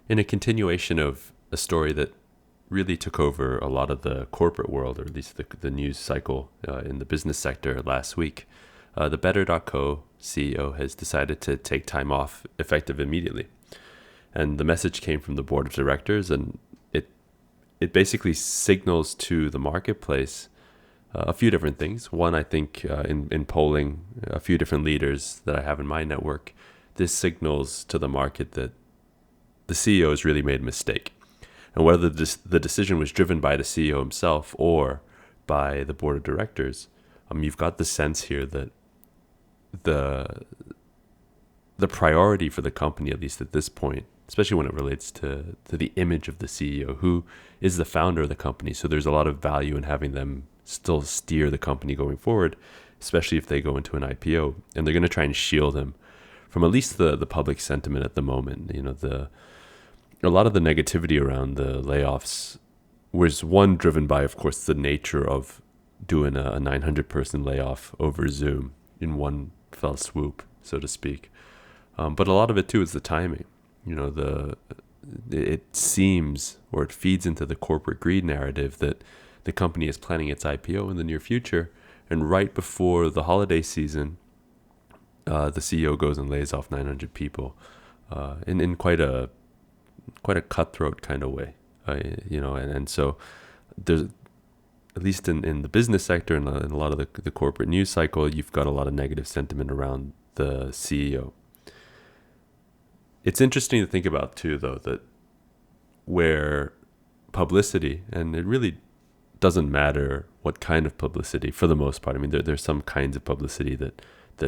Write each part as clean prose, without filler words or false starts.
In a continuation of a story that really took over a lot of the corporate world, or at least the news cycle in the business sector last week, the Better.co CEO has decided to take time off effective immediately. And the message came from the board of directors, and it basically signals to the marketplace a few different things. One, I think in polling a few different leaders that I have in my network, this signals to the market that the CEO has really made a mistake. And whether the decision was driven by the CEO himself or by the board of directors, you've got the sense here that the priority for the company, at least at this point, especially when it relates to the image of the CEO, who is the founder of the company. So there's a lot of value in having them still steer the company going forward, especially if they go into an IPO. And they're going to try and shield him from at least the public sentiment at the moment. A lot of the negativity around the layoffs was, one, driven by, of course, the nature of doing a 900-person layoff over Zoom in one fell swoop, so to speak. But a lot of it, too, is the timing. It seems, or it feeds into the corporate greed narrative that the company is planning its IPO in the near future, and right before the holiday season, the CEO goes and lays off 900 people in quite a cutthroat kind of way, and so there's, at least in the business sector and in a lot of the corporate news cycle, you've got a lot of negative sentiment around the CEO. It's interesting to think about too, though, that where publicity, and it really doesn't matter what kind of publicity for the most part. I mean, there's some kinds of publicity that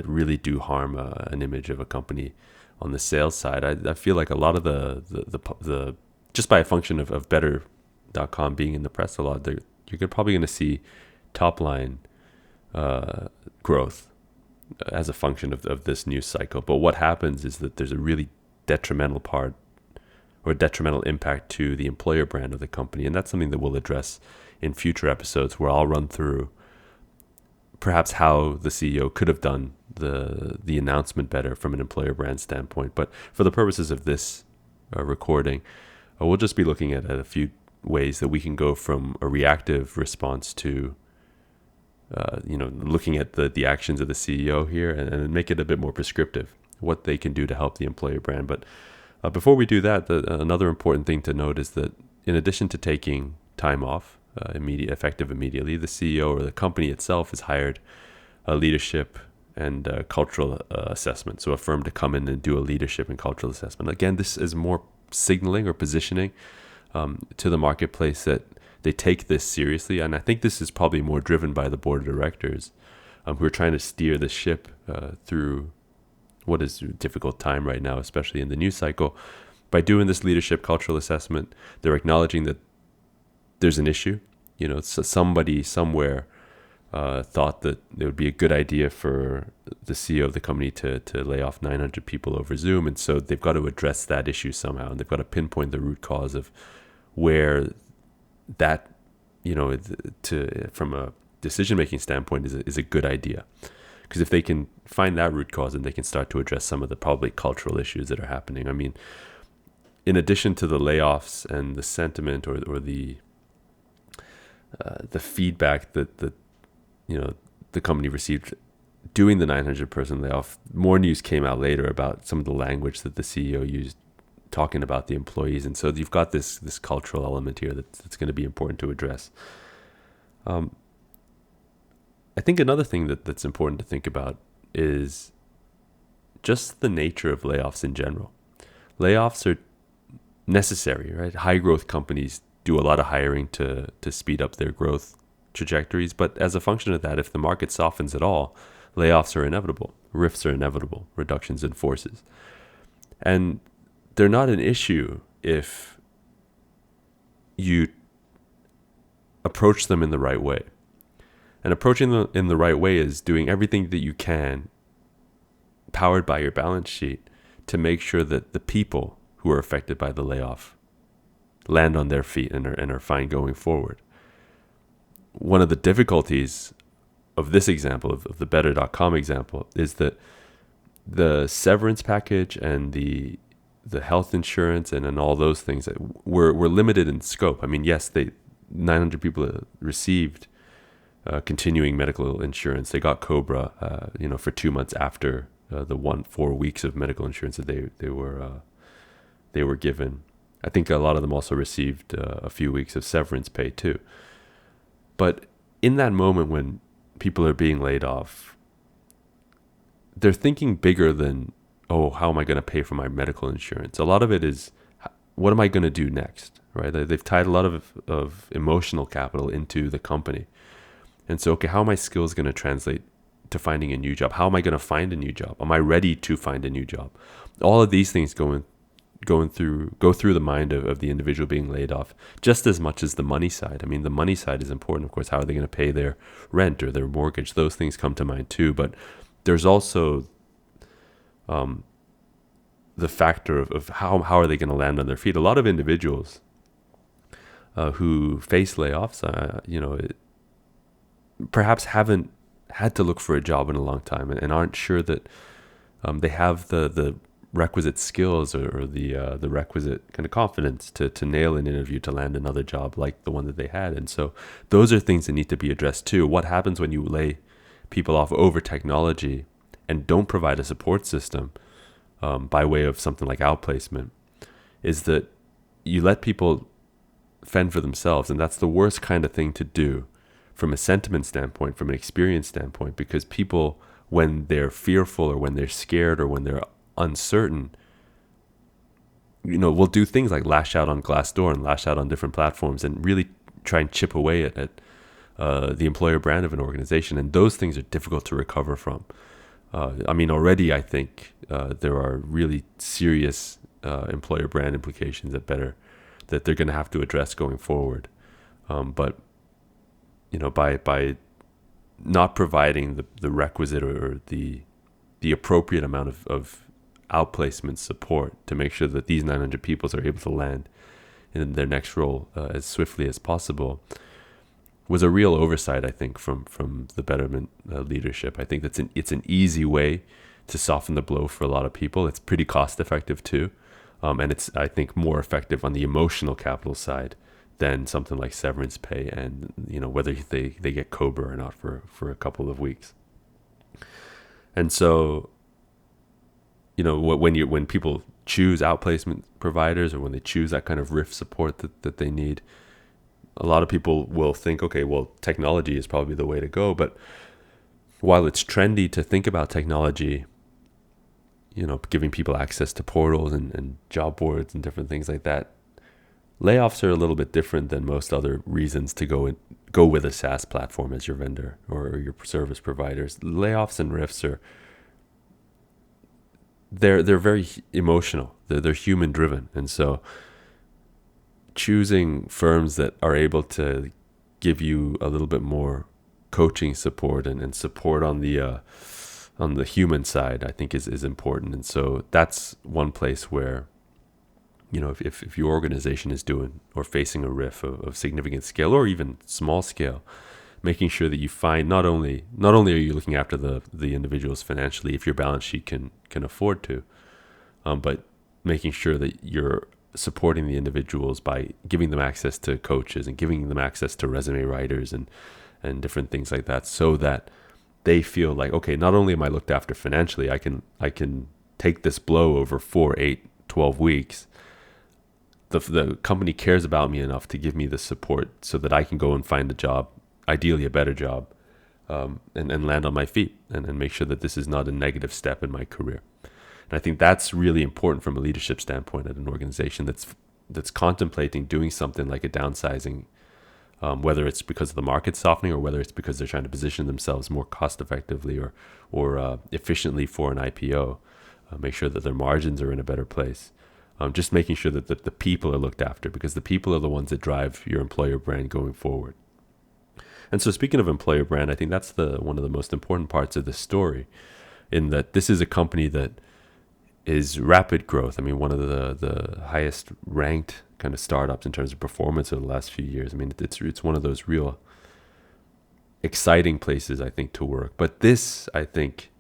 really do harm an image of a company on the sales side. I feel like a lot of the just by a function of Better.com being in the press a lot, you're probably going to see top line growth as a function of this news cycle. But what happens is that there's a really detrimental part or detrimental impact to the employer brand of the company. And that's something that we'll address in future episodes, where I'll run through perhaps how the CEO could have done the announcement better from an employer brand standpoint. But for the purposes of this recording, we'll just be looking at a few ways that we can go from a reactive response to looking at the actions of the CEO here, and make it a bit more prescriptive, what they can do to help the employer brand. But before we do that, another important thing to note is that in addition to taking time off, effective immediately, the CEO or the company itself has hired a leadership and cultural assessment. So a firm to come in and do a leadership and cultural assessment. Again, this is more signaling or positioning to the marketplace that they take this seriously. And I think this is probably more driven by the board of directors who are trying to steer the ship through what is a difficult time right now, especially in the news cycle. By doing this leadership cultural assessment, they're acknowledging that there's an issue. So somebody somewhere thought that it would be a good idea for the CEO of the company to lay off 900 people over Zoom. And so they've got to address that issue somehow. And they've got to pinpoint the root cause of where that, from a decision-making standpoint is a good idea. Because if they can find that root cause, then they can start to address some of the probably cultural issues that are happening. I mean, in addition to the layoffs and the sentiment or the feedback that the company received doing the 900-person layoff, more news came out later about some of the language that the CEO used talking about the employees. And so you've got this cultural element here that's going to be important to address. I think another thing that's important to think about is just the nature of layoffs in general. Layoffs are necessary, right? High growth companies do a lot of hiring to speed up their growth trajectories. But as a function of that, if the market softens at all, layoffs are inevitable. Rifts are inevitable, reductions in forces. And they're not an issue if you approach them in the right way. And approaching them in the right way is doing everything that you can, powered by your balance sheet, to make sure that the people who are affected by the layoff land on their feet and are fine going forward. One of the difficulties of this example, of the Better.com example, is that the severance package and the the health insurance and all those things that were limited in scope. I mean, yes, 900 people received continuing medical insurance. They got COBRA, for 2 months after the 4 weeks of medical insurance that they were given. I think a lot of them also received a few weeks of severance pay too. But in that moment when people are being laid off, they're thinking bigger than, oh, how am I going to pay for my medical insurance? A lot of it is, what am I going to do next, right? They've tied a lot of emotional capital into the company. And so, okay, how are my skills going to translate to finding a new job? How am I going to find a new job? Am I ready to find a new job? All of these things go through the mind of the individual being laid off, just as much as the money side. I mean, the money side is important, of course. How are they going to pay their rent or their mortgage? Those things come to mind too. But there's also the factor of how are they going to land on their feet. A lot of individuals who face layoffs, perhaps haven't had to look for a job in a long time and aren't sure that they have the requisite skills or the requisite kind of confidence to nail an interview, to land another job like the one that they had. And so those are things that need to be addressed too. What happens when you lay people off over technology and don't provide a support system by way of something like outplacement is that you let people fend for themselves. And that's the worst kind of thing to do from a sentiment standpoint, from an experience standpoint, because people, when they're fearful or when they're scared or when they're uncertain, will do things like lash out on Glassdoor and lash out on different platforms and really try and chip away at the employer brand of an organization. And those things are difficult to recover from. Already I think there are really serious employer brand implications that they're going to have to address going forward. But by not providing the requisite or the appropriate amount of outplacement support to make sure that these 900 people are able to land in their next role as swiftly as possible, was a real oversight, I think, from the Betterment leadership. I think it's an easy way to soften the blow for a lot of people. It's pretty cost effective too, and it's, I think, more effective on the emotional capital side than something like severance pay and whether they get COBRA or not for a couple of weeks. And so when people choose outplacement providers or when they choose that kind of RIF support that they need, a lot of people will think, okay, well, technology is probably the way to go. But while it's trendy to think about technology, giving people access to portals and job boards and different things like that, layoffs are a little bit different than most other reasons to go with a SaaS platform as your vendor or your service providers. Layoffs and RIFs they're very emotional. They're human driven, and so choosing firms that are able to give you a little bit more coaching support and support on the human side, I think is important. And so that's one place where, if your organization is doing or facing a RIF of significant scale or even small scale, making sure that you find not only are you looking after the individuals financially if your balance sheet can afford to, but making sure that you're supporting the individuals by giving them access to coaches and giving them access to resume writers and different things like that, so that they feel like, okay, not only am I looked after financially, I can take this blow over 4, 8, 12 weeks. The company cares about me enough to give me the support so that I can go and find a job, ideally a better job, and land on my feet and make sure that this is not a negative step in my career. And I think that's really important from a leadership standpoint at an organization that's contemplating doing something like a downsizing, whether it's because of the market softening or whether it's because they're trying to position themselves more cost effectively or efficiently for an IPO, make sure that their margins are in a better place. Just making sure that the people are looked after, because the people are the ones that drive your employer brand going forward. And so speaking of employer brand, I think that's one of the most important parts of the story, in that this is a company that is rapid growth. I mean, one of the highest ranked kind of startups in terms of performance over the last few years. I mean, it's one of those real exciting places, I think, to work. But this, I think,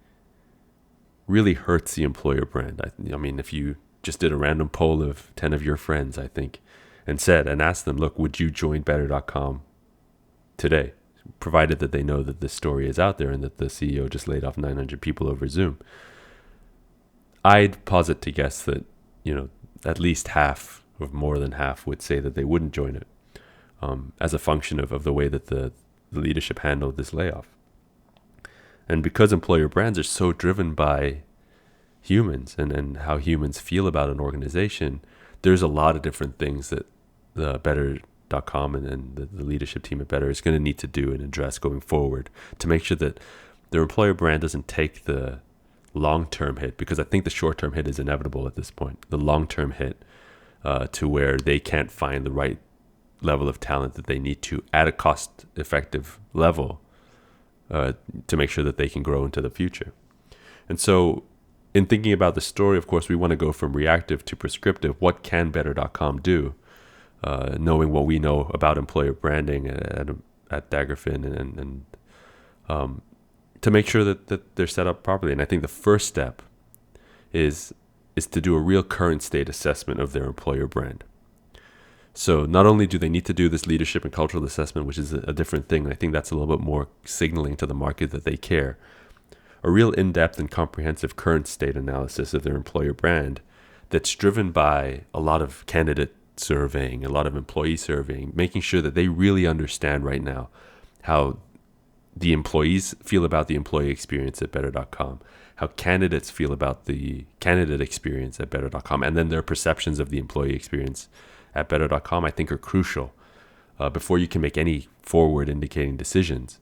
really hurts the employer brand. I mean, if you just did a random poll of 10 of your friends, I think, and asked them, look, would you join Better.com today? Provided that they know that this story is out there and that the CEO just laid off 900 people over Zoom. I'd posit to guess that, at least half or more than half would say that they wouldn't join it, as a function of the way that the leadership handled this layoff. And because employer brands are so driven by humans and how humans feel about an organization, there's a lot of different things that the Better.com and the leadership team at Better is going to need to do and address going forward to make sure that their employer brand doesn't take the long-term hit, because I think the short-term hit is inevitable at this point. The long-term hit to where they can't find the right level of talent that they need to at a cost-effective level to make sure that they can grow into the future. And so in thinking about the story, of course, we want to go from reactive to prescriptive. What can Better.com do? Knowing what we know about employer branding at Daggerfinn and to make sure that they're set up properly. And I think the first step is to do a real current state assessment of their employer brand. So not only do they need to do this leadership and cultural assessment, which is a different thing, I think that's a little bit more signaling to the market that they care, a real in-depth and comprehensive current state analysis of their employer brand that's driven by a lot of candidate surveying, a lot of employee surveying, making sure that they really understand right now how the employees feel about the employee experience at Better.com, how candidates feel about the candidate experience at Better.com, and then their perceptions of the employee experience at Better.com, I think, are crucial before you can make any forward indicating decisions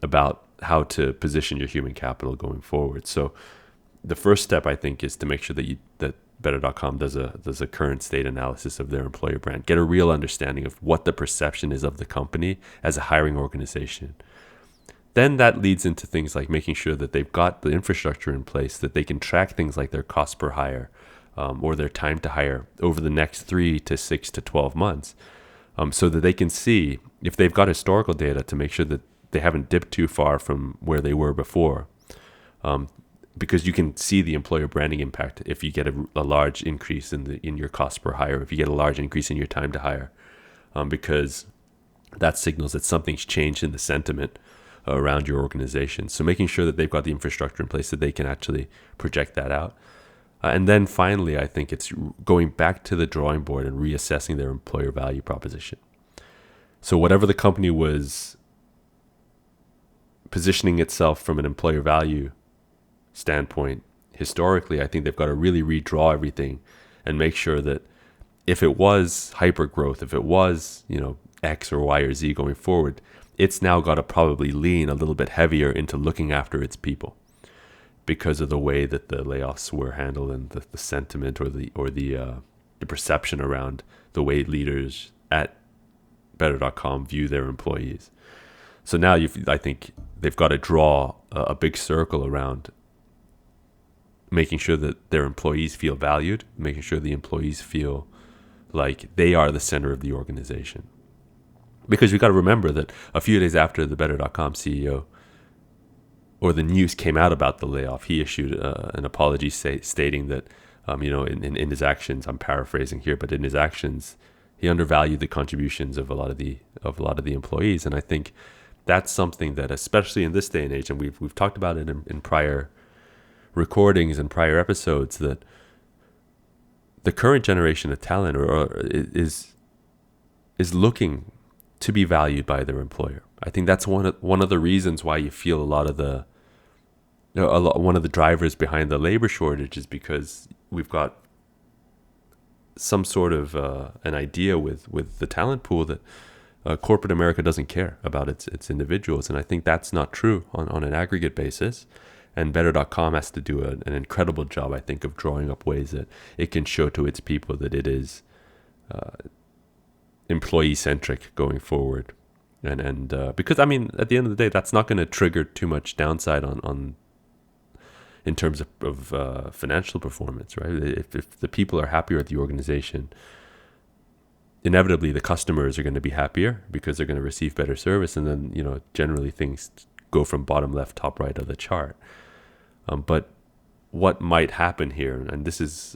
about how to position your human capital going forward. So the first step, I think, is to make sure that Better.com does a current state analysis of their employer brand, get a real understanding of what the perception is of the company as a hiring organization. Then that leads into things like making sure that they've got the infrastructure in place, that they can track things like their cost per hire or their time to hire over the next 3 to 6 to 12 months, so that they can see if they've got historical data to make sure that they haven't dipped too far from where they were before. Because you can see the employer branding impact if you get a large increase in your cost per hire, if you get a large increase in your time to hire, because that signals that something's changed in the sentiment around your organization. So making sure that they've got the infrastructure in place that they can actually project that out. And then finally, I think it's going back to the drawing board and reassessing their employer value proposition. So whatever the company was positioning itself from an employer value standpoint historically, I think they've got to really redraw everything and make sure that if it was hyper growth, if it was, X or Y or Z going forward, it's now got to probably lean a little bit heavier into looking after its people because of the way that the layoffs were handled and the sentiment or the perception around the way leaders at Better.com view their employees. So now I think they've got to draw a big circle around making sure that their employees feel valued, making sure the employees feel like they are the center of the organization. Because we've got to remember that a few days after the Better.com CEO or the news came out about the layoff, he issued an apology stating that, in his actions, I'm paraphrasing here, but in his actions, he undervalued the contributions of a lot of the employees. And I think that's something that, especially in this day and age, and we've talked about it in prior recordings and prior episodes, that the current generation of talent is looking to be valued by their employer. I think that's one of the reasons why you feel one of the drivers behind the labor shortage is because we've got some sort of an idea with the talent pool that corporate America doesn't care about its individuals, and I think that's not true on an aggregate basis. And Better.com has to do an incredible job, I think, of drawing up ways that it can show to its people that it is employee-centric going forward. And because, at the end of the day, that's not going to trigger too much downside on in terms of financial performance, right? If the people are happier at the organization, inevitably the customers are going to be happier because they're going to receive better service. And then, generally things go from bottom left, top right of the chart. But what might happen here, and this is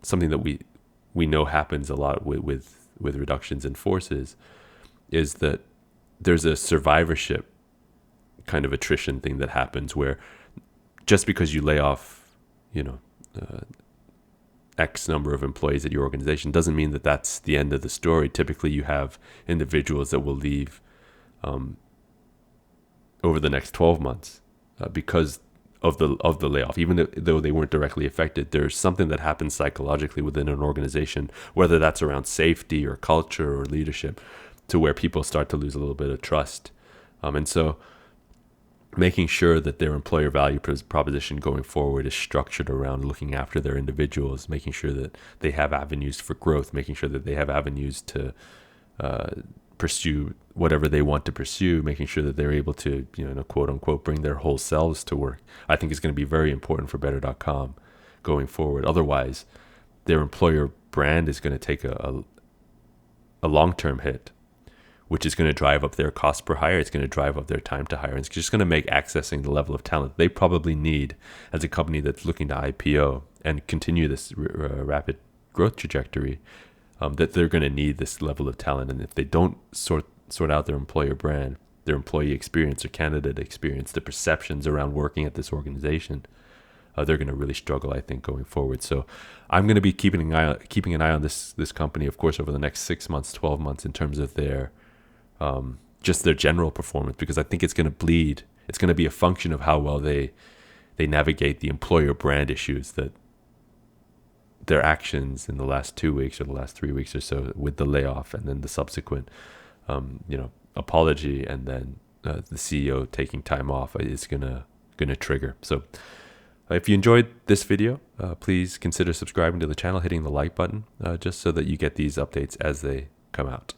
something that we know happens a lot with reductions in forces is that there's a survivorship kind of attrition thing that happens where just because you lay off, X number of employees at your organization doesn't mean that that's the end of the story. Typically, you have individuals that will leave over the next 12 months because of the layoff. Even though they weren't directly affected, there's something that happens psychologically within an organization, whether that's around safety or culture or leadership, to where people start to lose a little bit of trust. And so making sure that their employer value proposition going forward is structured around looking after their individuals, making sure that they have avenues for growth, making sure that they have avenues to pursue whatever they want to pursue, making sure that they're able to, quote unquote, bring their whole selves to work, I think is going to be very important for Better.com going forward. Otherwise, their employer brand is going to take a long-term hit, which is going to drive up their cost per hire. It's going to drive up their time to hire. And it's just going to make accessing the level of talent they probably need as a company that's looking to IPO and continue this rapid growth trajectory, that they're going to need this level of talent. And if they don't sort out their employer brand, their employee experience, their candidate experience, the perceptions around working at this organization, they're going to really struggle, I think, going forward. So I'm going to be keeping an eye on this company, of course, over the next 6 months, 12 months, in terms of their just their general performance, because I think it's going to bleed. It's going to be a function of how well they navigate the employer brand issues, that their actions in the last 2 weeks or the last 3 weeks or so with the layoff and then the subsequent apology and then the CEO taking time off is gonna trigger. So if you enjoyed this video, please consider subscribing to the channel, hitting the like button, just so that you get these updates as they come out.